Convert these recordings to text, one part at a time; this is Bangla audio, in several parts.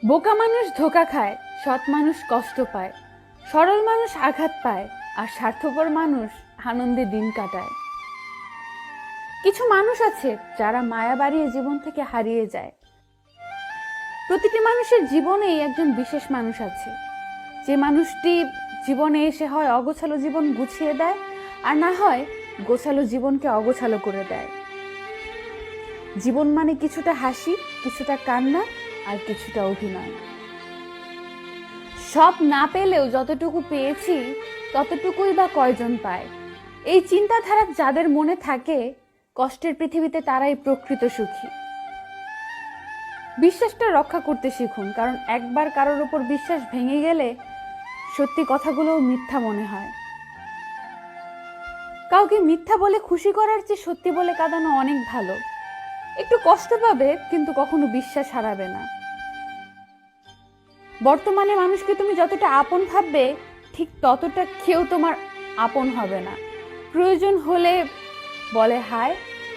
বোকা মানুষ ধোঁকা খায়, সৎ মানুষ কষ্ট পায়, সরল মানুষ আঘাত পায়, আর স্বার্থপর মানুষ আনন্দে দিন কাটায়। কিছু মানুষ আছে যারা মায়া বাড়িয়ে জীবন থেকে হারিয়ে যায়। প্রতিটি মানুষের জীবনেই একজন বিশেষ মানুষ আছে, যে মানুষটি জীবনে এসে হয় অগোছালো জীবন গুছিয়ে দেয়, আর না হয় গোছালো জীবনকে অগোছালো করে দেয়। জীবন মানে কিছুটা হাসি, কিছুটা কান্না, আর কিছুটা অভিনয়। সব না পেলেও যতটুকু পেয়েছি ততটুকুই বা কয়জন পায়। এই চিন্তাধারা যাদের মনে থাকে, কষ্টের পৃথিবীতে তারাই প্রকৃত সুখী। বিশ্বাসটা রক্ষা করতে শিখুন, কারণ একবার কারোর উপর বিশ্বাস ভেঙে গেলে সত্যি কথাগুলোও মিথ্যা মনে হয়। কাউকে মিথ্যা বলে খুশি করার চেয়ে সত্যি বলে কাঁদানো অনেক ভালো। একটু কষ্ট পাবে, কিন্তু কখনো বিশ্বাস হারাবে না। বর্তমানে মানুষকে তুমি যতটা আপন ভাববে, ঠিক ততটা কেউ তোমার আপন হবে না। প্রয়োজন হলে বলে হাই,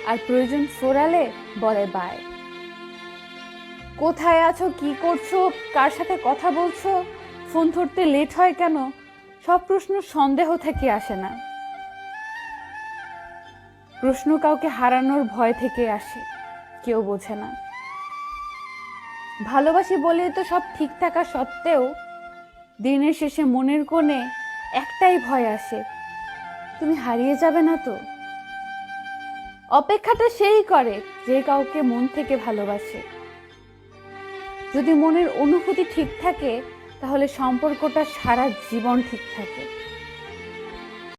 আর প্রয়োজন ফোরালে বলে বাই। কোথায় আছো, কি করছো, কার সাথে কথা বলছো, ফোন ধরতে লেট হয় কেন, সব প্রশ্ন সন্দেহ থেকে আসে না। প্রশ্ন কাউকে হারানোর ভয় থেকে আসে, কেউ বোঝে না। ভালোবাসি বলে তো সব ঠিক থাকা সত্ত্বেও দিনের শেষে মনের কোণে একটাই ভয় আসে, তুমি হারিয়ে যাবে না তো। অপেক্ষাটা সেই করে যে কাউকে মন থেকে ভালোবাসে। যদি মনের অনুভূতি ঠিক থাকে, তাহলে সম্পর্কটা সারা জীবন ঠিক থাকে।